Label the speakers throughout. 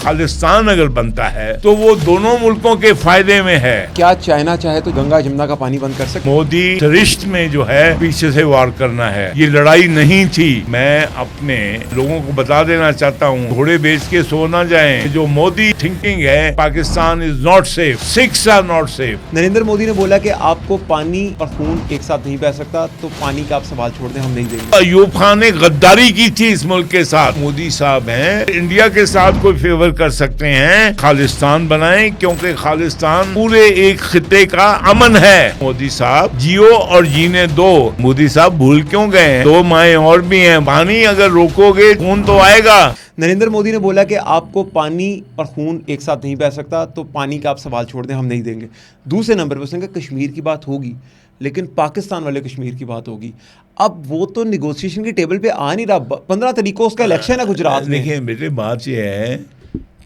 Speaker 1: खालिस्तान अगर बनता है तो वो दोनों मुल्कों के फायदे में है।
Speaker 2: क्या चाइना चाहे तो गंगा जमुना का पानी बंद कर सकते?
Speaker 1: मोदी रिश्त में जो है पीछे से वार करना है, ये लड़ाई नहीं थी। मैं अपने लोगों को बता देना चाहता हूँ, घोड़े बेच के सो ना जाएं। जो मोदी थिंकिंग है, Pakistan is not safe, Sikhs are not safe.
Speaker 2: Narendra Modi ने बोला कि आपको पानी और खून एक साथ नहीं बह सकता, तो पानी का आप सवाल छोड़ दें, हम नहीं देंगे।
Speaker 1: अयूब खान ने गद्दारी की थी इस मुल्क के साथ। मोदी साहब हैं, इंडिया के साथ कोई फेवर कर सकते हैं, खालिस्तान बनाएं, क्योंकि खालिस्तान पूरे एक खिते का अमन है। मोदी साहब जियो और जीने दो। मोदी साहब भूल क्यों गए? दो माएं और भी हैं, पानी अगर रोकोगे खून तो आएगा।
Speaker 2: नरेंद्र मोदी ने बोला कि आपको पानी और खून एक साथ नहीं बह सकता, तो पानी का आप सवाल छोड़ दें, हम नहीं देंगे। दूसरे नंबर पर उसने कहा कश्मीर की बात होगी, लेकिन पाकिस्तान वाले कश्मीर की बात होगी। अब वो तो निगोशिएशन की टेबल पे आ नहीं रहा। 15 तारीख को उसका इलेक्शन है गुजरात में।
Speaker 1: देखिए बेटे, बात ये है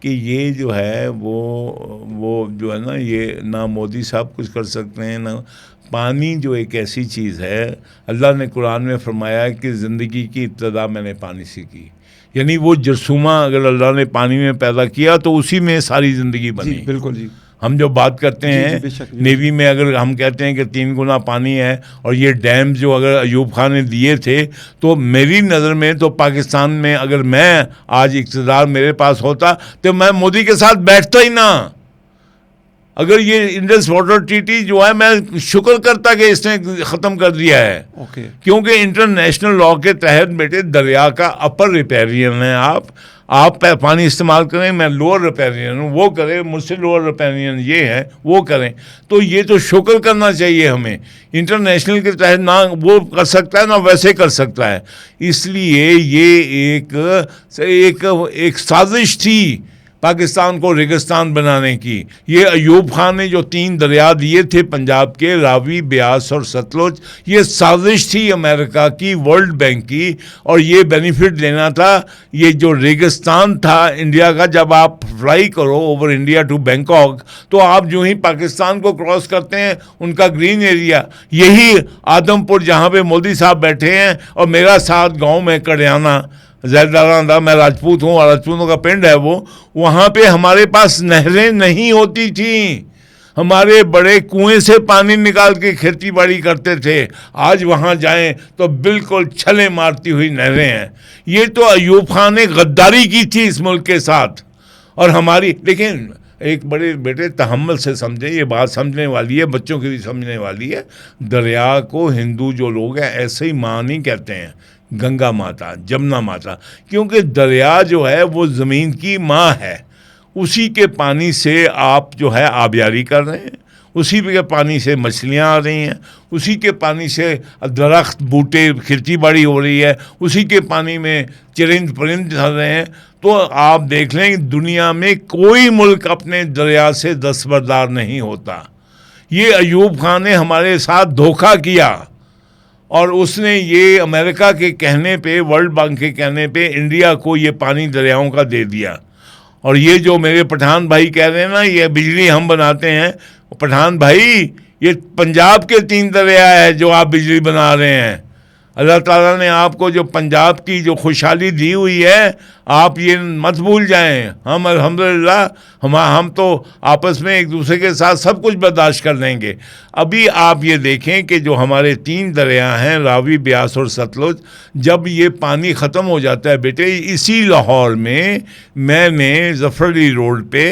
Speaker 1: कि ये जो है वो जो है ना, ये ना मोदी साहब कुछ कर सकते हैं ना। पानी जो एक ऐसी चीज़ है, अल्लाह ने कुरान में फरमाया है कि ज़िंदगी की इब्तदा मैंने पानी से की। यानी वो जरसूमा अगर अल्लाह ने पानी में पैदा किया तो उसी में सारी ज़िंदगी बनी।
Speaker 2: जी बिल्कुल जी।
Speaker 1: हम जो बात करते हैं नेवी में, अगर हम कहते हैं कि 3 गुना पानी है, और ये डैम जो अगर अयूब खान ने दिए थे, तो मेरी नज़र में तो पाकिस्तान में अगर मैं आज इक़्तिदार मेरे पास होता तो मैं मोदी के साथ बैठता ही ना। अगर ये इंडस वाटर ट्रीटी जो है, मैं शुक्र करता कि इसने ख़त्म कर दिया है। क्योंकि इंटरनेशनल लॉ के तहत बेटे दरिया का अपर रिपेरियन है आप पानी इस्तेमाल करें, मैं लोअर रिपेरियन हूँ, वो करें, मुझसे लोअर रिपेरियन ये है, वो करें। तो ये तो शुक्र करना चाहिए हमें। इंटरनेशनल के तहत ना वो कर सकता है ना वैसे कर सकता है। इसलिए ये एक साजिश थी पाकिस्तान को रेगिस्तान बनाने की। ये अयूब खान ने जो 3 दरिया दिए थे पंजाब के, रावी, ब्यास और सतलुज, ये साजिश थी अमेरिका की, वर्ल्ड बैंक की, और ये बेनिफिट लेना था। ये जो रेगिस्तान था इंडिया का, जब आप फ्लाई करो ओवर इंडिया टू बैंकॉक, तो आप जो ही पाकिस्तान को क्रॉस करते हैं, उनका ग्रीन एरिया, यही आदमपुर जहाँ पे मोदी साहब बैठे हैं, और मेरा साथ गाँव में कड़ियाना जैदारा, मैं राजपूत हूँ और राजपूतों का पिंड है वो, वहाँ पे हमारे पास नहरें नहीं होती थी। हमारे बड़े कुएं से पानी निकाल के खेती बाड़ी करते थे। आज वहाँ जाएं तो बिल्कुल छले मारती हुई नहरें हैं। ये तो अयूब खान ने गद्दारी की थी इस मुल्क के साथ। और हमारी, लेकिन एक बड़े बेटे तहम्मुल से समझें, ये बात समझने वाली है, बच्चों की भी समझने वाली है। दरिया को हिंदू जो लोग हैं ऐसे ही माँ नहीं कहते हैं, गंगा माता, जमुना माता, क्योंकि दरिया जो है वो ज़मीन की माँ है। उसी के पानी से आप जो है आबियारी कर रहे हैं, उसी के पानी से मछलियाँ आ रही हैं, उसी के पानी से दरख्त बूटे खेती बाड़ी हो रही है, उसी के पानी में चरिंद परिंद चल रहे हैं। तो आप देख लें, दुनिया में कोई मुल्क अपने दरिया से दस्तबरदार नहीं होता। ये अयूब खान ने हमारे साथ धोखा किया, और उसने ये अमेरिका के कहने पे, वर्ल्ड बैंक के कहने पे इंडिया को ये पानी दरियाओं का दे दिया। और ये जो मेरे पठान भाई कह रहे हैं ना, ये बिजली हम बनाते हैं, पठान भाई ये पंजाब के 3 दरिया है जो आप बिजली बना रहे हैं। अल्लाह ताला ने आपको जो पंजाब की जो खुशहाली दी हुई है, आप ये मत भूल जाएं। हम अल्हम्दुलिल्लाह हम तो आपस में एक दूसरे के साथ सब कुछ बर्दाश्त कर लेंगे। अभी आप ये देखें कि जो हमारे 3 दरिया हैं, रावी, ब्यास और सतलुज, जब ये पानी ख़त्म हो जाता है बेटे, इसी लाहौर में मैंने जफरअली रोड पे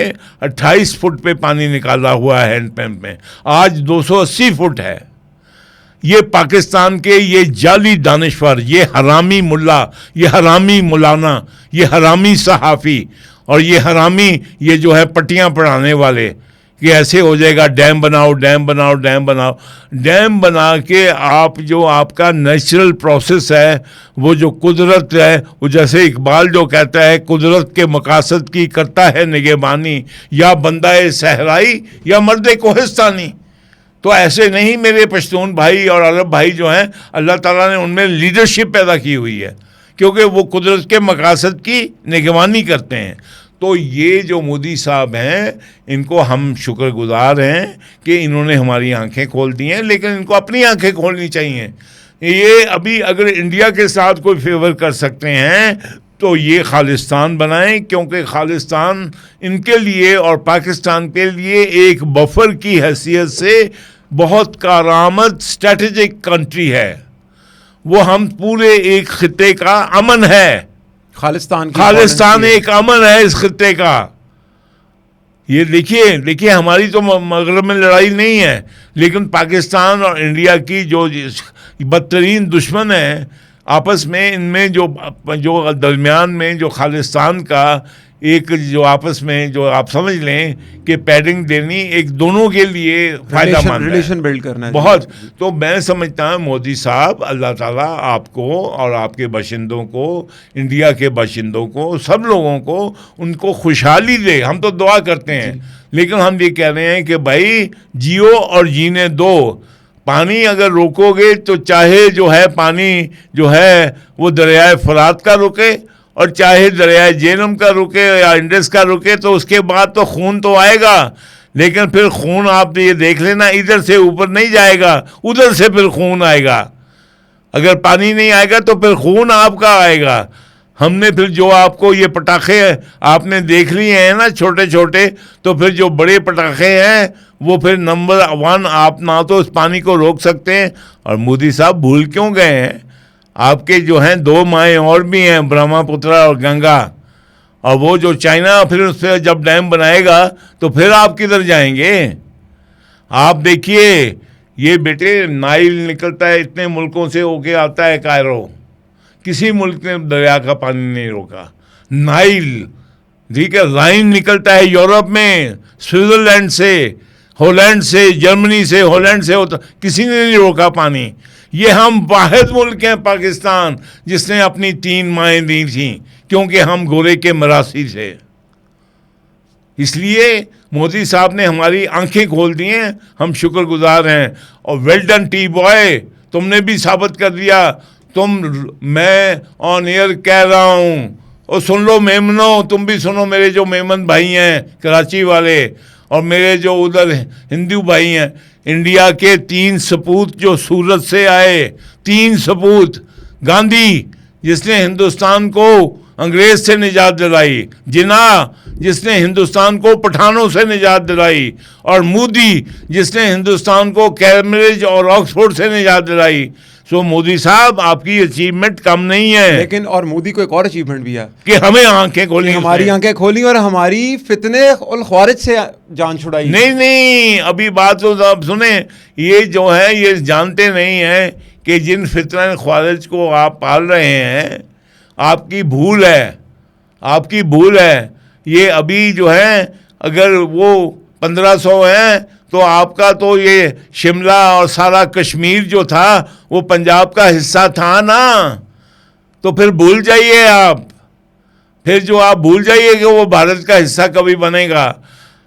Speaker 1: 28 फुट पे पानी निकाला हुआ है हैंडपम्प में, आज 280 फुट है। ये पाकिस्तान के ये जाली दानिशवर, ये हरामी मुल्ला, ये हरामी मुलाना, ये हरामी सहाफ़ी, और ये हरामी ये जो है पट्टियाँ पढ़ाने वाले कि ऐसे हो जाएगा, डैम बनाओ, डैम बनाओ, डैम बनाओ। डैम बना के आप जो आपका नेचुरल प्रोसेस है, वो जो कुदरत है, वो जैसे इकबाल जो कहता है, कुदरत के मकासद की करता है निगहबानी, या बंदा सहराई या मर्द कोहिस्तानी। तो ऐसे नहीं मेरे पश्तून भाई और अरब भाई जो हैं, अल्लाह ताला ने उनमें लीडरशिप पैदा की हुई है, क्योंकि वो कुदरत के मकासद की निगरानी करते हैं। तो ये जो मोदी साहब हैं, इनको हम शुक्रगुजार हैं कि इन्होंने हमारी आंखें खोल दी हैं, लेकिन इनको अपनी आंखें खोलनी चाहिए। ये अभी अगर इंडिया के साथ कोई फेवर कर सकते हैं तो ये खालिस्तान बनाएं, क्योंकि खालिस्तान इनके लिए और पाकिस्तान के लिए एक बफर की हैसियत से बहुत कारामद स्ट्रेटेजिक कंट्री है। वो हम पूरे एक खिते का अमन है, खालिस्तान एक अमन है इस खिते का। ये देखिए हमारी तो मगरब में लड़ाई नहीं है, लेकिन पाकिस्तान और इंडिया की जो बदतरीन दुश्मन है आपस में, इनमें जो दरमियान में जो खालिस्तान का एक जो आपस में जो आप समझ लें कि पैडिंग देनी एक दोनों के लिए फायदा
Speaker 2: रिलेशन बिल्ड करना है
Speaker 1: बहुत। तो मैं समझता हूँ मोदी साहब, अल्लाह ताला आपको और आपके बाशिंदों को, इंडिया के बाशिंदों को, सब लोगों को उनको खुशहाली दे। हम तो दुआ करते हैं, लेकिन हम ये कह रहे हैं कि भाई जियो और जीने दो। पानी अगर रोकोगे तो चाहे जो है पानी जो है वो दरियाए फरात का रुके और चाहे दरियाए जेहलम का रुके या इंडस का रुके, तो उसके बाद तो खून तो आएगा, लेकिन फिर खून आप ये देख लेना इधर से ऊपर नहीं जाएगा, उधर से फिर खून आएगा। अगर पानी नहीं आएगा तो फिर खून आपका आएगा। हमने फिर जो आपको ये पटाखे आपने देख लिए हैं ना छोटे छोटे, तो फिर जो बड़े पटाखे हैं वो फिर नंबर 1 आप ना तो उस पानी को रोक सकते हैं। और मोदी साहब भूल क्यों गए हैं, आपके जो हैं 2 माएँ और भी हैं, ब्रह्मपुत्र और गंगा, और वो जो चाइना फिर उस पर जब डैम बनाएगा तो फिर आप किधर जाएंगे। आप देखिए ये बेटे नाइल निकलता है इतने मुल्कों से होके आता है कायरो, किसी मुल्क ने दरिया का पानी नहीं रोका। नाइल, ठीक है, राइन निकलता है यूरोप में, स्विट्जरलैंड से, हॉलैंड से, जर्मनी से, हॉलैंड से होता, किसी ने नहीं रोका पानी। ये हम वाहिद मुल्क हैं पाकिस्तान जिसने अपनी 3 माएँ दी थी, क्योंकि हम गोरे के मरासी थे। इसलिए मोदी साहब ने हमारी आंखें खोल दी हैं, हम शुक्रगुजार हैं। और वेल डन टी बॉय, तुमने भी साबित कर दिया। मैं ऑन एयर कह रहा हूँ, और सुन लो मेमनो, तुम भी सुनो, मेरे जो मेमन भाई हैं कराची वाले और मेरे जो उधर हिंदू भाई हैं, इंडिया के 3 सपूत जो सूरत से आए, 3 सपूत, गांधी जिसने हिंदुस्तान को अंग्रेज से निजात दिलाई, जिन्ना जिसने हिंदुस्तान को पठानों से निजात दिलाई, और मोदी जिसने हिंदुस्तान को कैम्ब्रिज और ऑक्सफोर्ड से निजात दिलाई। सो मोदी साहब आपकी अचीवमेंट कम नहीं है।
Speaker 2: लेकिन और मोदी को एक और अचीवमेंट भी है
Speaker 1: कि हमें आंखें खोली,
Speaker 2: हमारी आंखें खोली और हमारी फितने और ख्वारिज से जान छुड़ाई।
Speaker 1: नहीं, अभी बात तो आप सुने, ये जो है ये जानते नहीं हैं कि जिन फितने ख्वारिज को आप पाल रहे हैं, आपकी भूल है। ये अभी जो है अगर वो 1500 हैं तो आपका तो ये शिमला और सारा कश्मीर जो था वो पंजाब का हिस्सा था ना। तो फिर भूल जाइए आप, फिर जो आप भूल जाइए कि वो भारत का हिस्सा कभी बनेगा।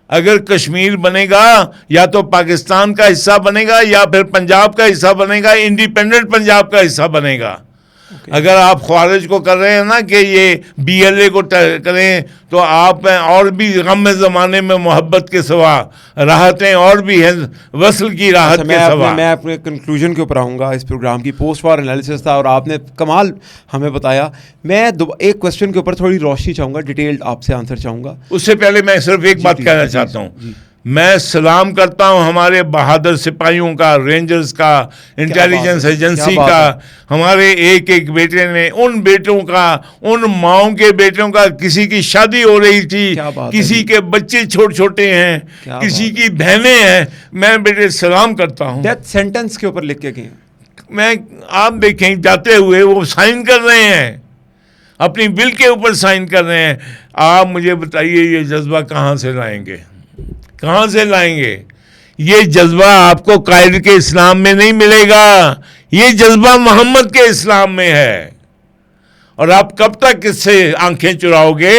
Speaker 1: अगर कश्मीर बनेगा या तो पाकिस्तान का हिस्सा बनेगा या फिर पंजाब का हिस्सा बनेगा, इंडिपेंडेंट पंजाब का हिस्सा बनेगा। अगर आप ख्वारिज को कर रहे हैं ना कि ये BLA को करें, तो आप और भी गम ज़माने में मोहब्बत के सिवा राहतें और भी हैं, वसल की राहत के सिवा।
Speaker 2: मैं अपने कंक्लूजन के ऊपर आऊँगा। इस प्रोग्राम की पोस्ट वॉर एनालिसिस था और आपने कमाल हमें बताया। मैं एक क्वेश्चन के ऊपर थोड़ी रोशनी चाहूँगा, डिटेल्ड आपसे आंसर चाहूँगा।
Speaker 1: उससे पहले मैं सिर्फ एक बात कहना चाहता हूँ। मैं सलाम करता हूं हमारे बहादुर सिपाहियों का, रेंजर्स का, इंटेलिजेंस एजेंसी का, हमारे एक एक बेटे ने, उन बेटों का, उन माओं के बेटों का, किसी की शादी हो रही थी, किसी के बच्चे छोटे छोटे हैं, किसी की बहनें हैं, मैं बेटे सलाम करता हूं।
Speaker 2: डेथ सेंटेंस के ऊपर लिख के गए,
Speaker 1: मैं आप देखें जाते हुए वो साइन कर रहे हैं, अपनी बिल के ऊपर साइन कर रहे हैं। आप मुझे बताइए ये जज्बा कहाँ से लाएंगे, कहाँ से लाएंगे? ये जज्बा आपको कायद के इस्लाम में नहीं मिलेगा, ये जज्बा मोहम्मद के इस्लाम में है। और आप कब तक इससे आंखें चुराओगे?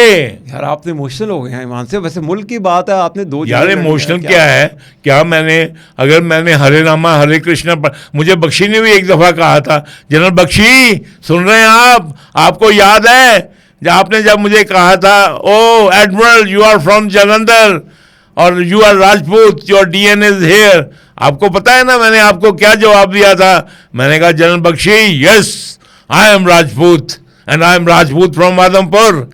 Speaker 2: यार आप तो इमोशनल हो गए हैं ईमान से। वैसे मुल्क की बात है, आपने 2
Speaker 1: यार इमोशनल क्या है? क्या अगर मैंने हरे रामा हरे कृष्णा मुझे बख्शी ने भी एक दफ़ा कहा था, जनरल बख्शी सुन रहे हैं आपको याद है जब मुझे कहा था, oh admiral you are from Jalandhar और you are Rajput, your DNA is here. आपको पता है ना मैंने आपको क्या जवाब दिया था? मैंने कहा general Bakshi, yes I am Rajput and I am Rajput from Adampur,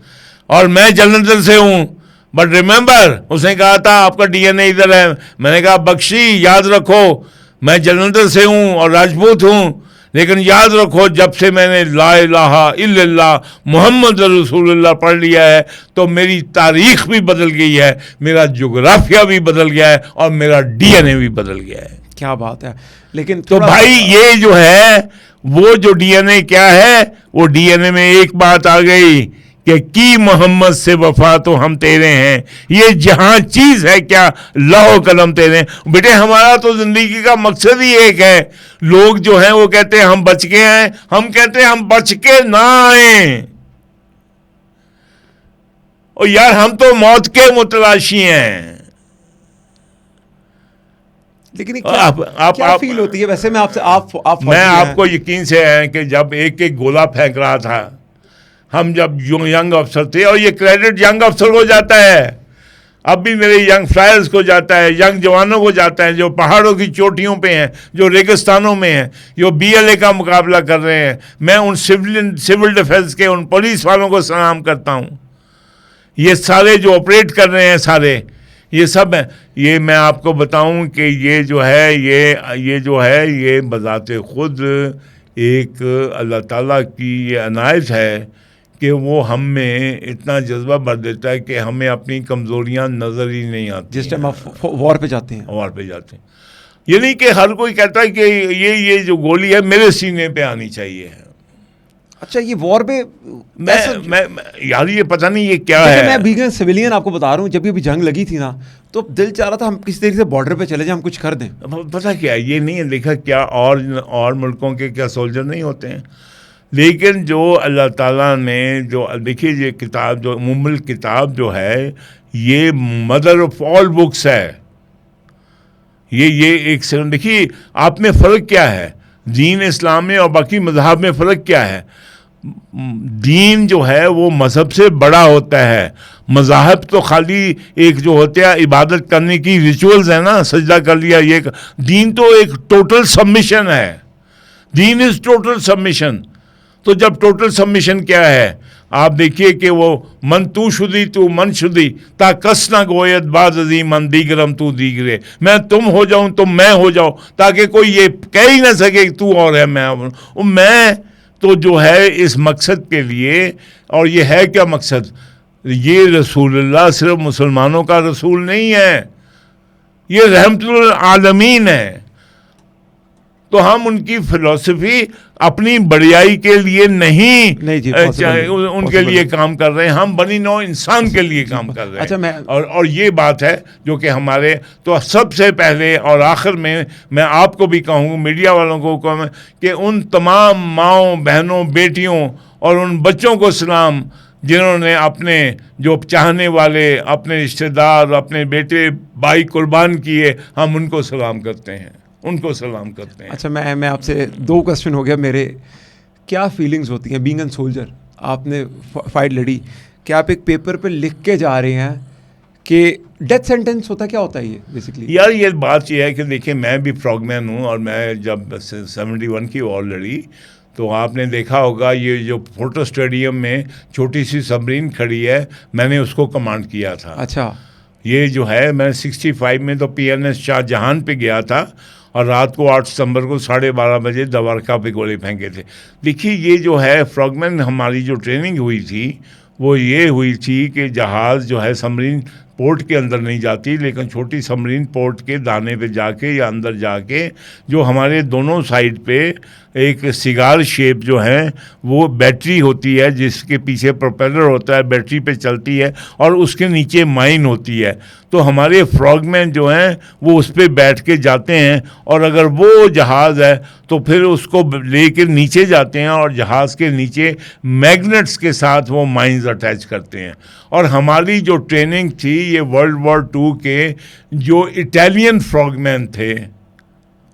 Speaker 1: और मैं जलंधर से हूँ। बट रिमेंबर, उसने कहा था आपका डीएनए इधर है। मैंने कहा बख्शी, याद रखो मैं जलंधर से हूँ और राजपूत हूँ, लेकिन याद रखो जब से मैंने ला इलाहा इल्लल्लाह मुहम्मद रसूलुल्लाह पढ़ लिया है तो मेरी तारीख भी बदल गई है, मेरा जोग्राफिया भी बदल गया है और मेरा डीएनए भी बदल गया है।
Speaker 2: क्या बात है। लेकिन
Speaker 1: तो भाई ये जो है वो जो डीएनए क्या है, वो डीएनए में एक बात आ गई कि की मोहम्मद से वफा तो हम तेरे हैं, ये जहां चीज है क्या लौह कलम तेरे। बेटे हमारा तो जिंदगी का मकसद ही एक है। लोग जो हैं वो कहते हैं हम बच के हैं, हम कहते हैं हम बच के ना आए। और यार हम तो मौत के मुतलाशी हैं।
Speaker 2: लेकिन क्या फील होती है वैसे? मैं आपसे
Speaker 1: मैं आपको यकीन से है कि जब एक एक गोला फेंक रहा था, हम जब यंग अफसर थे, और ये क्रेडिट यंग अफसर को जाता है, अब भी मेरे यंग फ्लायर्स को जाता है, यंग जवानों को जाता है जो पहाड़ों की चोटियों पे हैं, जो रेगिस्तानों में हैं, जो बीएलए का मुकाबला कर रहे हैं। मैं उन सिविल डिफेंस के उन पुलिस वालों को सलाम करता हूँ। ये सारे जो ऑपरेट कर रहे हैं सारे, ये सब है। ये मैं आपको बताऊं कि ये जो है ये जो है ये बज़ाते खुद एक अल्लाह ताला की ये अनायत है कि वो हम में इतना जज्बा भर देता है कि हमें अपनी कमज़ोरियां नज़र ही नहीं आती।
Speaker 2: जिस टाइम आप वॉर पे जाते हैं,
Speaker 1: वॉर पे जाते हैं, ये नहीं कि हर कोई कहता है कि ये जो गोली है मेरे सीने पे आनी चाहिए।
Speaker 2: अच्छा, ये वॉर पे
Speaker 1: मैं यार ये पता नहीं ये क्या है।
Speaker 2: मैं बीइंग सिविलियन आपको बता रहा हूँ, जब ये अभी जंग लगी थी ना तो दिल चाह रहा था हम किसी तरीके से बॉर्डर पे चले जाएं, हम कुछ कर दें।
Speaker 1: पता क्या है, ये नहीं है देखा क्या और मुल्कों के क्या सोल्जर नहीं होते हैं, लेकिन जो अल्लाह ताला ने जो देखिए ये किताब जो मुम्मुल किताब जो है ये मदर ऑफ ऑल बुक्स है। ये एक सेकंड देखिए आप में फ़र्क क्या है, दीन इस्लाम में और बाकी मज़हब में फ़र्क क्या है। दीन जो है वो मज़हब से बड़ा होता है। मज़ाहब तो खाली एक जो होते हैं इबादत करने की रिचुअल्स है ना, सजदा कर लिया, ये दीन तो एक टोटल सबमिशन है। दीन इज़ टोटल सबमिशन। तो जब टोटल सबमिशन क्या है, आप देखिए कि वो मन तू शुदी तू मन शुदी ता कस ना गोयत बाज अजी मन दीगरम तू दीगरे, मैं तुम हो जाऊं तुम मैं हो जाओ, ताकि कोई ये कह ही ना सके कि तू और है मैं तो जो है इस मकसद के लिए। और ये है क्या मकसद, ये रसूलुल्लाह सिर्फ मुसलमानों का रसूल नहीं है, ये रहमतुल आलमीन है। तो हम उनकी फिलॉसफी अपनी बढ़ियाई के लिए नहीं उनके लिए काम कर रहे हैं, हम बनी नौ इंसान के लिए काम कर रहे हैं।
Speaker 2: अच्छा,
Speaker 1: और ये बात है जो कि हमारे तो सबसे पहले और आखिर में मैं आपको भी कहूँ, मीडिया वालों को कहूँ कि उन तमाम माँओं बहनों बेटियों और उन बच्चों को सलाम जिन्होंने अपने जो चाहने वाले अपने रिश्तेदार अपने बेटे भाई कुर्बान किए, हम उनको सलाम करते हैं, उनको सलाम करते हैं।
Speaker 2: अच्छा, मैं आपसे 2 क्वेश्चन हो गया मेरे। क्या फीलिंग्स होती हैं बीइंग एन सोल्जर? आपने फाइट लड़ी, क्या आप एक पेपर पे लिख के जा रहे हैं कि डेथ सेंटेंस होता क्या होता है ये बेसिकली?
Speaker 1: यार ये बात ये है कि देखिए मैं भी फ्रॉगमैन हूँ और मैं जब 71 की वॉर लड़ी तो आपने देखा होगा ये जो फोटो स्टेडियम में छोटी सी सबमरीन खड़ी है, मैंने उसको कमांड किया था।
Speaker 2: अच्छा,
Speaker 1: ये जो है मैं 65 में तो PNS शाहजहां पे गया था और रात को 8 सितंबर को 12:30 बजे दवारका पे गोले फेंके थे। देखिए ये जो है फ्रॉगमैन हमारी जो ट्रेनिंग हुई थी वो ये हुई थी कि जहाज़ जो है सबमरीन पोर्ट के अंदर नहीं जाती, लेकिन छोटी सबमरीन पोर्ट के दाने पे जाके या अंदर जाके जो हमारे दोनों साइड पे एक सिगार शेप जो है वो बैटरी होती है जिसके पीछे प्रोपेलर होता है, बैटरी पे चलती है और उसके नीचे माइन होती है। तो हमारे फ्रॉगमैन जो हैं वो उस पर बैठ के जाते हैं और अगर वो जहाज़ है तो फिर उसको लेकर नीचे जाते हैं और जहाज़ के नीचे मैग्नेट्स के साथ वो माइंस अटैच करते हैं। और हमारी जो ट्रेनिंग थी ये वर्ल्ड वॉर 2 के जो इटालियन फ्रॉगमैन थे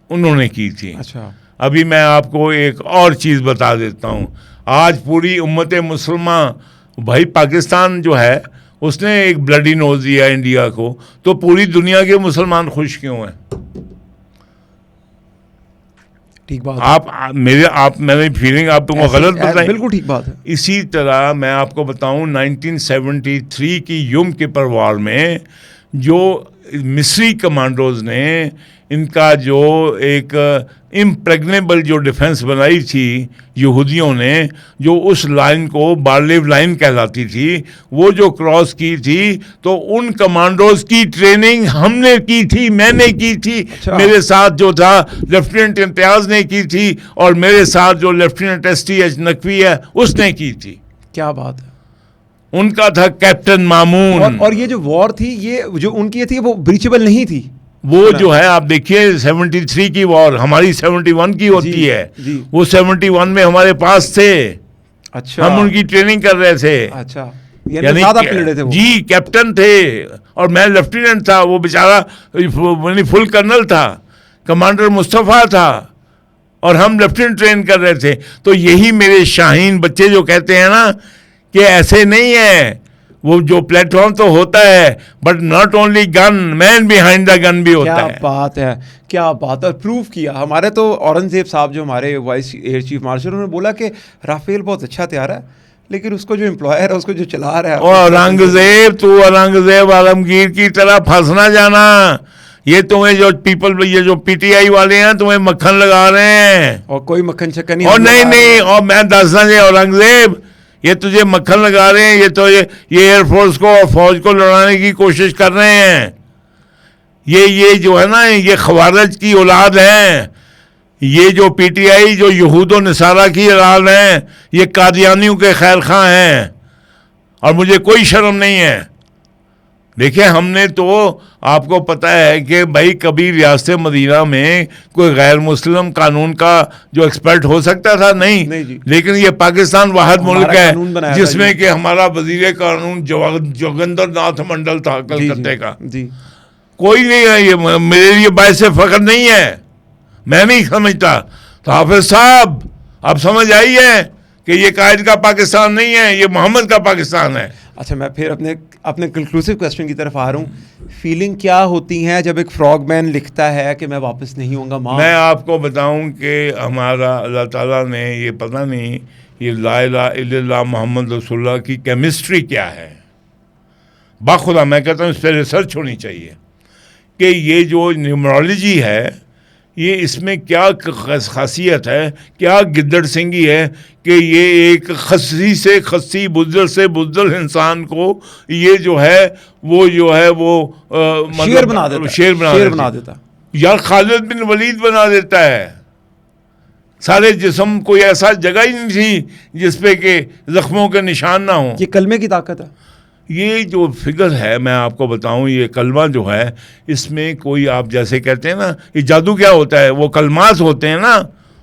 Speaker 1: उन्होंने की थी।
Speaker 2: अच्छा,
Speaker 1: अभी मैं आपको एक और चीज़ बता देता हूँ। आज पूरी उम्मत मुसलमान भाई, पाकिस्तान जो है उसने एक ब्लडी नोज दिया इंडिया को, तो पूरी दुनिया के मुसलमान खुश क्यों हैं?
Speaker 2: ठीक बात
Speaker 1: मैंने फीलिंग आप तुमको गलत बताई,
Speaker 2: बिल्कुल ठीक बात है।
Speaker 1: इसी तरह मैं आपको बताऊं 1973 की यम किपर वॉर में जो मिस्री कमांडोज ने इनका जो एक इम्प्रेग्नेबल जो डिफेंस बनाई थी यहूदियों ने, जो उस लाइन को बारलेव लाइन कहलाती थी, वो जो क्रॉस की थी, तो उन कमांडोज की ट्रेनिंग हमने की थी, मैंने की थी।
Speaker 2: अच्छा।
Speaker 1: मेरे साथ जो था लेफ्टिनेंट इम्तियाज ने की थी, और मेरे साथ जो लेफ्टिनेंट STH नकवी है उसने की थी।
Speaker 2: क्या बात है।
Speaker 1: उनका था कैप्टन मामून।
Speaker 2: और ये जो वॉर थी, ये जो उनकी थी, वो ब्रीचेबल नहीं थी।
Speaker 1: वो जो है आप देखिए 73 की वॉर हमारी 71 की होती
Speaker 2: जी,
Speaker 1: है
Speaker 2: जी।
Speaker 1: वो 71 में हमारे पास थे।
Speaker 2: अच्छा।
Speaker 1: हम उनकी ट्रेनिंग कर रहे थे।
Speaker 2: अच्छा, यानी साथ आप लड़े थे वो।
Speaker 1: जी, कैप्टन थे और मैं लेफ्टिनेंट था, वो बेचारा फुल कर्नल था, कमांडर मुस्तफ़ा था, और हम लेफ्टिनेंट ट्रेन कर रहे थे। तो यही मेरे शाहीन बच्चे जो कहते हैं ना कि ऐसे नहीं है, वो जो प्लेटफॉर्म तो होता है, but not only gun, man behind the gun भी होता है।
Speaker 2: क्या बात है, क्या बात है। प्रूव किया हमारे तो औरंगजेब साहब जो हमारे वाइस एयर चीफ मार्शल, उन्होंने बोला कि राफेल बहुत अच्छा तैयार है, लेकिन उसको जो एम्प्लॉयर है, उसको जो चला रहा है,
Speaker 1: औरंगजेब, तू औरंगजेब आलमगीर की तरह फंस ना जाना। ये तुम्हें जो ये जो PTI वाले हैं तुम्हें मक्खन लगा रहे हैं,
Speaker 2: और कोई मक्खन शक्कर नहीं।
Speaker 1: और नहीं, और मैं दसना ये औरंगजेब, ये तुझे मक्खन लगा रहे हैं, ये तो ये एयरफोर्स को और फौज को लड़ाने की कोशिश कर रहे हैं। ये जो है ना, ये खवारज की औलाद है, ये जो PTI जो यहूदो नसारा की औलाद है, ये कादियानियों के खैर खां हैं, और मुझे कोई शर्म नहीं है। देखिए, हमने तो आपको पता है कि भाई कभी रियासत मदीना में कोई गैर मुस्लिम कानून का जो एक्सपर्ट हो सकता था, नहीं लेकिन ये पाकिस्तान वाहिद मुल्क है जिसमें कि हमारा वजीर कानून जोगिंदर नाथ मंडल था कलकत्ते का। कोई नहीं है, ये मेरे लिए बायसे फख्र नहीं है, मैं नहीं समझता। तो हाफिज साहब, अब समझ आई है कि ये कायद का पाकिस्तान नहीं है, ये मोहम्मद का पाकिस्तान है।
Speaker 2: अच्छा, मैं फिर अपने कंक्लूसिव क्वेश्चन की तरफ आ रहा हूँ। फीलिंग क्या होती है जब एक फ्रॉगमैन लिखता है कि मैं वापस नहीं होऊंगा माँ?
Speaker 1: मैं आपको बताऊं कि हमारा अल्लाह ताला ने ये पता नहीं ये ला इलाहा इल्लल्लाह मोहम्मद रसूलुल्लाह की केमिस्ट्री क्या है, बाखुदा मैं कहता हूँ इस पर रिसर्च होनी चाहिए कि ये जो न्यूमरोलॉजी है, ये इसमें क्या खासियत है, क्या गिद्दड़ सिंगी है कि ये एक खस्सी से खस्सी, बुज़दिल से बुज़दिल इंसान को ये जो है वो
Speaker 2: शेर बना देता
Speaker 1: यार, खालिद बिन वलीद बना देता है। सारे जिस्म कोई ऐसा जगह ही नहीं थी जिसपे के जख्मों के निशान ना हो।
Speaker 2: ये कलमे की ताकत है।
Speaker 1: ये जो फिगर है, मैं आपको बताऊं, ये कलमा जो है, इसमें कोई आप जैसे कहते हैं ना, ये जादू क्या होता है, वो कलमात होते हैं ना,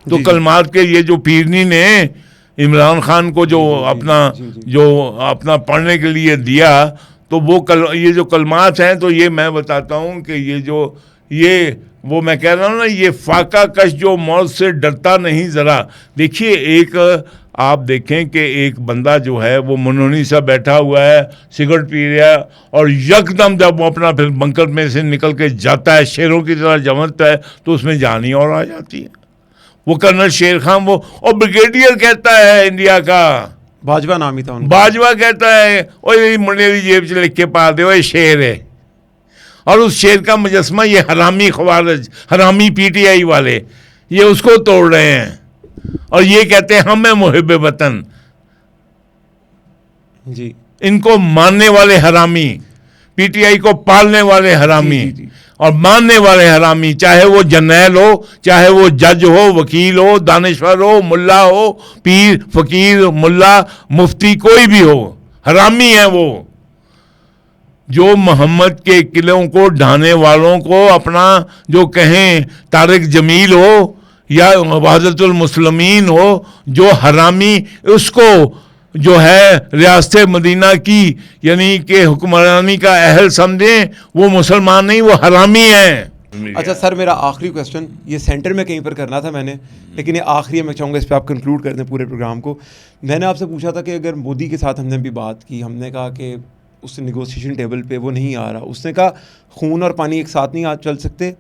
Speaker 1: तो कलमात के ये जो पीरनी ने इमरान खान को जो अपना पढ़ने के लिए दिया, तो वो ये जो कलमात हैं, तो ये मैं बताता हूँ कि वो मैं कह रहा हूँ ना, ये फाका कश जो मौत से डरता नहीं ज़रा। देखिए, एक आप देखें कि एक बंदा जो है वो मुनोनी सा बैठा हुआ है, सिगरेट पी रहा है, और यकदम जब वो अपना फिर बंकर में से निकल के जाता है, शेरों की तरह जमता है, तो उसमें जान ही और आ जाती है। वो कर्नल शेर खान, वो और ब्रिगेडियर कहता है इंडिया का,
Speaker 2: बाजवा नाम ही था उनका,
Speaker 1: बाजवा कहता है, ओए मुंडे की जेब से लिख के पा दे, वो शेर है। और उस शेर का मुजस्मा ये हरामी खवारज, हरामी PTI वाले, ये उसको तोड़ रहे हैं और ये कहते हैं हम मुहिब वतन।
Speaker 2: जी,
Speaker 1: इनको मानने वाले हरामी, PTI को पालने वाले हरामी, जी। और मानने वाले हरामी, चाहे वो जर्नैल हो, चाहे वो जज हो, वकील हो, दानिश्वर हो, मुल्ला हो, पीर फकीर, मुल्ला मुफ्ती, कोई भी हो, हरामी है वो। जो मोहम्मद के किलों को ढाने वालों को अपना, जो कहें तारिक जमील हो या वहदतुल मुस्लिमीन हो, जो हरामी, उसको जो है रियासत मदीना की यानी कि हुक्मरानी का अहल समझें, वो मुसलमान नहीं, वो हरामी है।
Speaker 2: अच्छा सर, मेरा आखिरी क्वेश्चन, ये सेंटर में कहीं पर करना था मैंने, लेकिन ये आखिरी, मैं चाहूँगा इस पर आप कंक्लूड कर दें पूरे प्रोग्राम को। मैंने आपसे पूछा था कि अगर मोदी के साथ हमने भी बात की, हमने कहा कि उस नेगोशिएशन टेबल पे वो नहीं आ रहा, उसने कहा खून और पानी एक साथ नहीं चल सकते,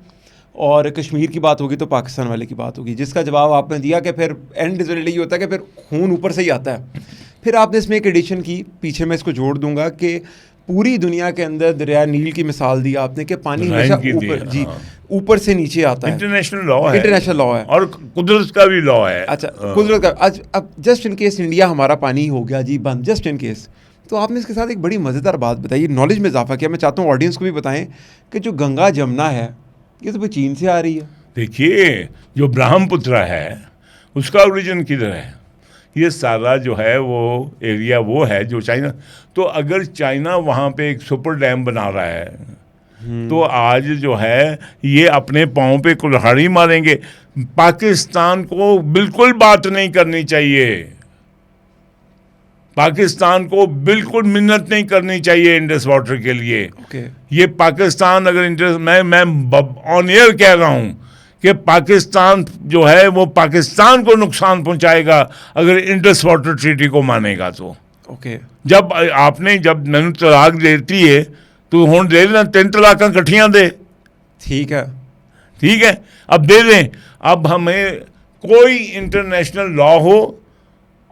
Speaker 2: और कश्मीर की बात होगी तो पाकिस्तान वाले की बात होगी, जिसका जवाब आपने दिया कि फिर एंड रिजल्ट ये होता है कि फिर खून ऊपर से ही आता है। फिर आपने इसमें एक एडिशन की, पीछे मैं इसको जोड़ दूंगा कि पूरी दुनिया के अंदर दरिया नील की मिसाल दी आपने कि पानी हमेशा ऊपर, जी, ऊपर से नीचे आता है।
Speaker 1: इंटरनेशनल लॉ है,
Speaker 2: इंटरनेशनल लॉ है
Speaker 1: और कुदरत का भी लॉ है।
Speaker 2: अच्छा, कुदरत का। आज अब जस्ट इन केस इंडिया हमारा पानी हो गया जी बंद, जस्ट इन केस, तो आपने इसके साथ एक बड़ी मज़ेदार बात बताई, नॉलेज में इजाफा किया। मैं चाहता हूँ ऑडियंस को भी बताएं कि जो गंगा जमुना है ये तो भाई चीन से आ रही है।
Speaker 1: देखिए, जो ब्रह्मपुत्र है उसका ओरिजिन किधर है? ये सारा जो है वो एरिया वो है जो चाइना। तो अगर चाइना वहाँ पे एक सुपर डैम बना रहा है तो आज जो है ये अपने पाँव पे कुल्हाड़ी मारेंगे। पाकिस्तान को बिल्कुल बात नहीं करनी चाहिए, पाकिस्तान को बिल्कुल मिन्नत नहीं करनी चाहिए इंडस वाटर के लिए। ये पाकिस्तान अगर इंडस, मैं ऑन एयर कह रहा हूँ कि पाकिस्तान जो है वो पाकिस्तान को नुकसान पहुंचाएगा अगर इंडस वाटर ट्रीटी को मानेगा तो। जब मैंने तलाक देती है तो हुण दे देना, 3 तलाक इकट्ठियां दे, ठीक है, अब दे दें। अब हमें कोई इंटरनेशनल लॉ हो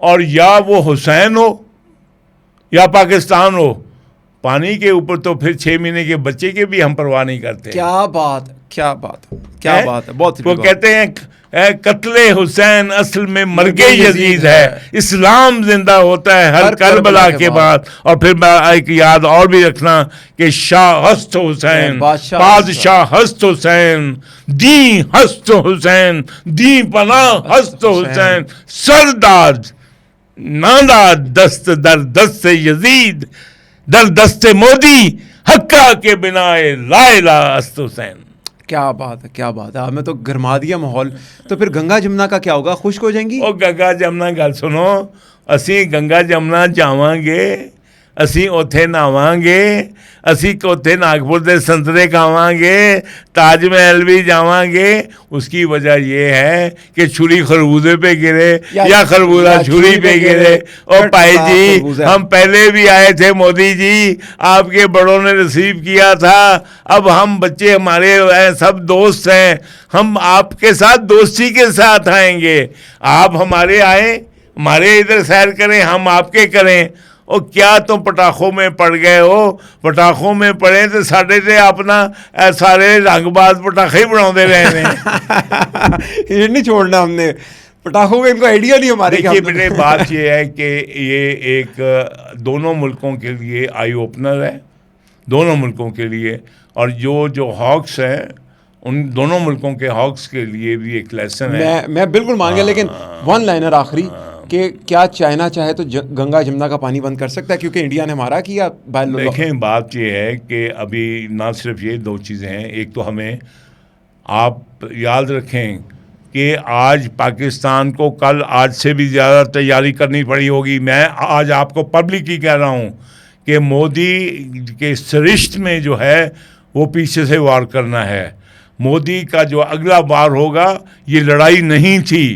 Speaker 1: और या वो हुसैन हो या पाकिस्तान हो, पानी के ऊपर तो फिर 6 महीने के बच्चे के भी हम परवाह नहीं करते।
Speaker 2: क्या बात है, बहुत।
Speaker 1: वो कहते हैं कत्ले हुसैन असल में मरगे यजीद है, इस्लाम जिंदा होता है हर करबला के बाद। और फिर एक याद और भी रखना कि शाह हस्त हुसैन, बादशाह हस्त हुसैन, दी हस्त हुसैन, दी पना हस्त हुसैन, सरदार नादा दस्त दर दस्त यजीद, दर दस्त मोदी, हक्का के बिनाए लाइला हस्त हुसैन।
Speaker 2: क्या बात है, हमें तो गरमा दिया माहौल। तो फिर गंगा जमुना का क्या होगा, खुश्क हो जाएंगी?
Speaker 1: ओ गंगा जमुना गल सुनो, असी गंगा जमुना जावांगे, असी उत्थे नहावांगे, असी उत्थे नागपुर दे संतरे खावांगे, ताजमहल भी जावांगे। उसकी वजह यह है कि छुरी खरबूजे पे गिरे या खरबूजा छुरी पे गिरे। और भाई जी, हम पहले भी आए थे, मोदी जी आपके बड़ों ने रिसीव किया था, अब हम बच्चे हमारे सब दोस्त हैं, हम आपके साथ दोस्ती के साथ आएंगे। आप हमारे आए, हमारे इधर सैर करें, हम आपके करें। और क्या तुम पटाखों में पड़ गए हो? पटाखों में पड़े तो साढ़े से अपना सारे रंगबाज पटाखे ही बनाते रहे
Speaker 2: ये नहीं छोड़ना हमने, पटाखों का इनको आइडिया नहीं हमारे।
Speaker 1: देखिए बेटे, बात ये है कि ये एक दोनों मुल्कों के लिए आई ओपनर है, दोनों मुल्कों के लिए। और जो हॉक्स हैं उन दोनों मुल्कों के हॉक्स के लिए भी एक लेसन है।
Speaker 2: मैं बिल्कुल मान गया, लेकिन वन लाइनर आखिरी कि क्या चाइना चाहे तो गंगा जमुना का पानी बंद कर सकता है क्योंकि इंडिया ने हमारा किया?
Speaker 1: देखें, बात ये है कि अभी ना सिर्फ ये 2 चीज़ें हैं। एक तो हमें आप याद रखें कि आज पाकिस्तान को कल आज से भी ज़्यादा तैयारी करनी पड़ी होगी। मैं आज आपको पब्लिक ही कह रहा हूँ कि मोदी के सरिश्त में जो है वो पीछे से वार करना है। मोदी का जो अगला वार होगा, ये लड़ाई नहीं थी,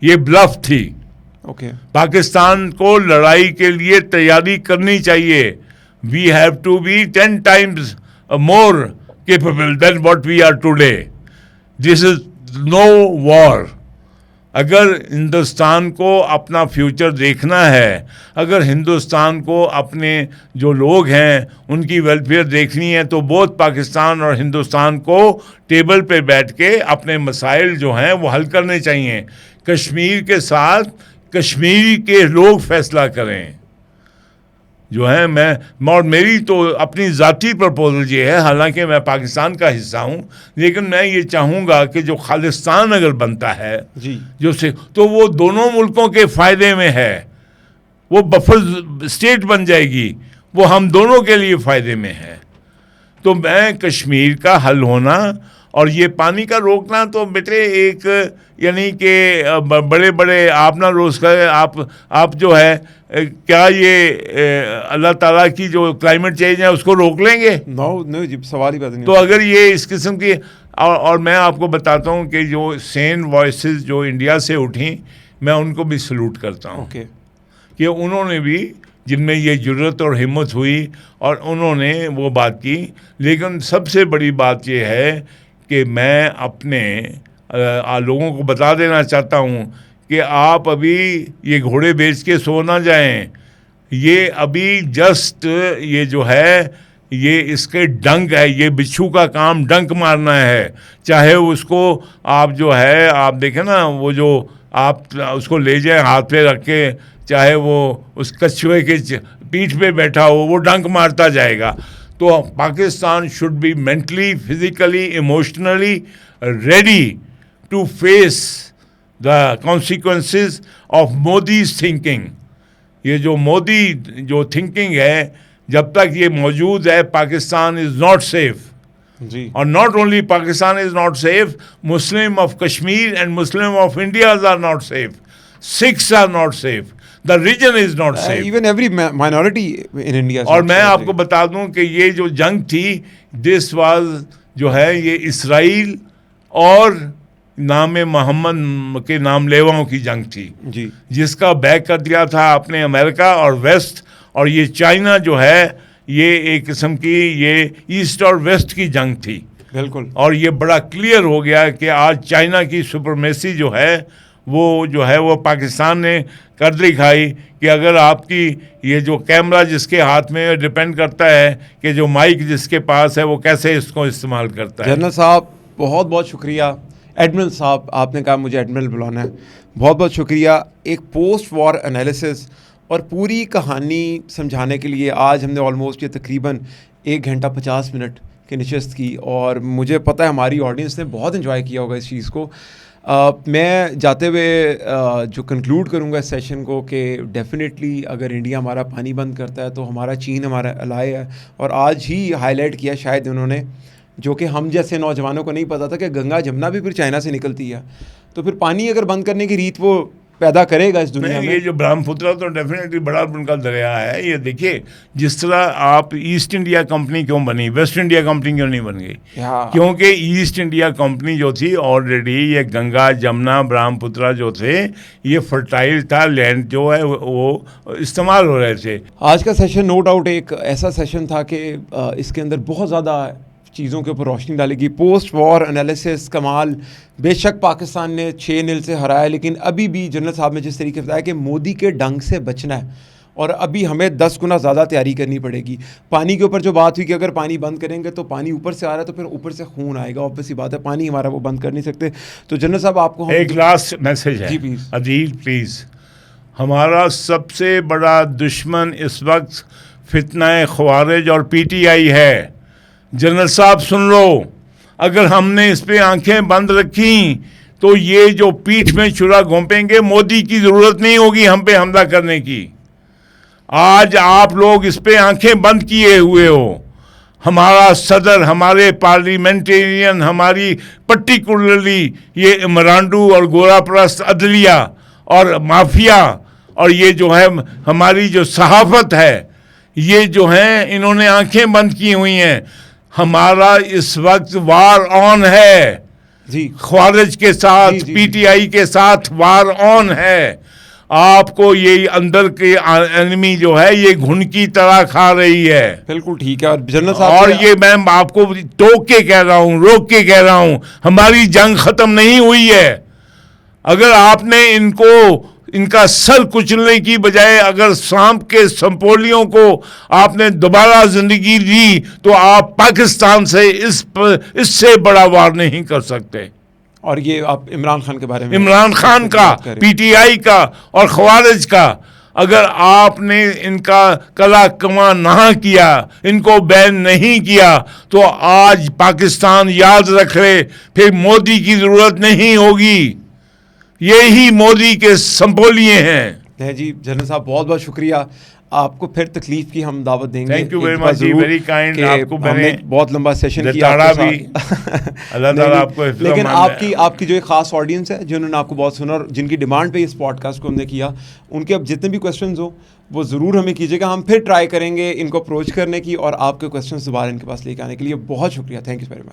Speaker 1: ये ब्लफ थी। पाकिस्तान को लड़ाई के लिए तैयारी करनी चाहिए। We have to be 10 times more capable than what we are today. This is no war. अगर हिंदुस्तान को अपना फ्यूचर देखना है, अगर हिंदुस्तान को अपने जो लोग हैं उनकी वेलफेयर देखनी है, तो बोथ पाकिस्तान और हिंदुस्तान को टेबल पे बैठ के अपने मसाइल जो हैं वो हल करने चाहिए। कश्मीर के साथ कश्मीरी के लोग फैसला करें जो है। मैं और मेरी तो अपनी ज़ाती प्रपोजल ये है, हालांकि मैं पाकिस्तान का हिस्सा हूँ, लेकिन मैं ये चाहूँगा कि जो खालिस्तान अगर बनता है
Speaker 2: जी,
Speaker 1: तो वो दोनों मुल्कों के फ़ायदे में है। वो बफर स्टेट बन जाएगी, वो हम दोनों के लिए फ़ायदे में है। तो मैं कश्मीर का हल होना और ये पानी का रोकना तो बेटे एक यानी कि बड़े बड़े आप ना रोज़ का आप जो है क्या ये अल्लाह ताला की जो क्लाइमेट चेंज है उसको रोक लेंगे?
Speaker 2: नो जी, सवाल ही बात नहीं।
Speaker 1: तो अगर ये इस किस्म की और मैं आपको बताता हूँ कि जो सेन वॉइसेस जो इंडिया से उठी, मैं उनको भी सलूट करता हूँ कि उन्होंने भी, जिनमें ये जुर्रत और हिम्मत हुई और उन्होंने वो बात की। लेकिन सबसे बड़ी बात ये है कि मैं अपने लोगों को बता देना चाहता हूँ कि आप अभी ये घोड़े बेच के सो ना जाएं। ये अभी जस्ट ये जो है ये इसके डंक है, ये बिच्छू का काम डंक मारना है। चाहे उसको आप जो है आप देखें ना, वो जो आप उसको ले जाएं हाथ पे रख के, चाहे वो उस कछुए के पीठ पे बैठा हो, वो डंक मारता जाएगा। तो Pakistan should be mentally, physically, emotionally ready to face the consequences of Modi's thinking. ये जो मोदी जो थिंकिंग है, जब तक ये मौजूद है, पाकिस्तान इज नॉट सेफ।
Speaker 2: जी।
Speaker 1: और not only Pakistan is not safe, Muslim of Kashmir and Muslim of India are not safe, Sikhs are not safe, the region is not safe,
Speaker 2: even every minority in India.
Speaker 1: और मैं आपको बता दूं कि ये जो जंग थी, दिस वाज जो है ये इसराइल और नाम मोहम्मद के नाम लेवाओं की जंग थी
Speaker 2: जी,
Speaker 1: जिसका बैक कर दिया था आपने अमेरिका और वेस्ट। और ये चाइना जो है ये एक किस्म की ये ईस्ट और वेस्ट की जंग थी।
Speaker 2: बिल्कुल।
Speaker 1: और ये बड़ा क्लियर हो गया कि आज चाइना की सुपरमेसी जो है वो पाकिस्तान ने कर दिखाई कि अगर आपकी ये जो कैमरा जिसके हाथ में डिपेंड करता है कि जो माइक जिसके पास है वो कैसे इसको इस्तेमाल करता है।
Speaker 2: जनरल साहब बहुत बहुत शुक्रिया। एडमिरल साहब, आपने कहा मुझे एडमिरल बुलाना है, बहुत बहुत शुक्रिया। एक पोस्ट वॉर एनालिसिस और पूरी कहानी समझाने के लिए आज हमने ऑलमोस्ट ये तकरीबन 1 घंटा 50 मिनट की नशस्त की, और मुझे पता है हमारी ऑडियंस ने बहुत इन्जॉय किया होगा इस चीज़ को। मैं जाते हुए जो कंक्लूड करूँगा इस सेशन को कि डेफिनेटली अगर इंडिया हमारा पानी बंद करता है तो हमारा चीन हमारा अलाय है। और आज ही हाईलाइट किया शायद उन्होंने, जो कि हम जैसे नौजवानों को नहीं पता था, कि गंगा जमुना भी फिर चाइना से निकलती है। तो फिर पानी अगर बंद करने की रीत वो पैदा करेगा इस दुनिया में।
Speaker 1: ये जो ब्रह्मपुत्र तो डेफिनेटली बड़ा उनका दरिया है। ये देखिए जिस तरह आप ईस्ट इंडिया कंपनी क्यों बनी, वेस्ट इंडिया कंपनी क्यों नहीं बन गई? क्योंकि ईस्ट इंडिया कंपनी जो थी ऑलरेडी ये गंगा जमुना ब्रह्मपुत्र जो थे ये फर्टाइल था, लैंड जो है वो इस्तेमाल हो रहे थे।
Speaker 2: आज का सेशन नो डाउट एक ऐसा सेशन था कि इसके अंदर बहुत ज़्यादा चीज़ों के ऊपर रोशनी डालेगी। पोस्ट वॉर एनालिसिस कमाल, बेशक पाकिस्तान ने 6-0 से हराया, लेकिन अभी भी जनरल साहब ने जिस तरीके से बताया कि मोदी के डंग से बचना है और अभी हमें 10 गुना ज़्यादा तैयारी करनी पड़ेगी। पानी के ऊपर जो बात हुई कि अगर पानी बंद करेंगे तो पानी ऊपर से आ रहा है तो फिर ऊपर से खून आएगा, ऑब्वियसली बात है, पानी हमारा वो बंद कर नहीं सकते। तो जनरल साहब आपको
Speaker 1: एक लास्ट मैसेज है।
Speaker 2: जी प्लीज़।
Speaker 1: अदील प्लीज़, हमारा सबसे बड़ा दुश्मन इस वक्त फितना ख्वारिज और PTI है। जनरल साहब सुन लो, अगर हमने इस पे आंखें बंद रखी तो ये जो पीठ में छुरा घोंपेंगे, मोदी की ज़रूरत नहीं होगी हम पे हमला करने की। आज आप लोग इस पे आंखें बंद किए हुए हो। हमारा सदर, हमारे पार्लियामेंटेरियन, हमारी पर्टिकुलरली ये इमरांडू और गोरा परस्त अदलिया और माफिया और ये जो है हमारी जो सहाफत है, ये जो है इन्होंने आंखें बंद की हुई हैं। हमारा इस वक्त वार ऑन है
Speaker 2: जी,
Speaker 1: ख्वारिज के साथ,
Speaker 2: जी।
Speaker 1: PTI के साथ वार ऑन है। आपको ये अंदर के एनिमी जो है ये घुन की तरह खा रही है।
Speaker 2: बिल्कुल ठीक है। और जनरल साहब
Speaker 1: और ये मैं आपको टोक के कह रहा हूँ, रोक के कह रहा हूँ, हमारी जंग खत्म नहीं हुई है। अगर आपने इनका सर कुचलने की बजाय अगर सांप के संपोलियों को आपने दोबारा जिंदगी दी तो आप पाकिस्तान से इससे बड़ा वार नहीं कर सकते।
Speaker 2: और ये आप इमरान खान के बारे में,
Speaker 1: इमरान खान का, PTI का और ख्वारिज का, अगर आपने इनका कला कमा ना किया, इनको बैन नहीं किया, तो आज पाकिस्तान याद रख ले, फिर मोदी की जरूरत नहीं होगी। यही मोदी के संपोलिए हैं।
Speaker 2: जी जनरल साहब बहुत बहुत शुक्रिया। आपको फिर तकलीफ की हम दावत देंगे।
Speaker 1: Thank you very much, very kind. आपको
Speaker 2: मैंने बहुत लंबा सेशन किया
Speaker 1: भी अल्लाह ताला आपको,
Speaker 2: लेकिन आपकी जो एक खास ऑडियंस है जिन्होंने आपको बहुत सुना और जिनकी डिमांड पे इस पॉडकास्ट को हमने किया, उनके अब जितने भी क्वेश्चंस हो वो ज़रूर हमें कीजिएगा। हम फिर ट्राई करेंगे इनको अप्रोच करने की और आपके क्वेश्चंस दोबारा इनके पास लेके आने के लिए। बहुत शुक्रिया, थैंक यू वेरी मच।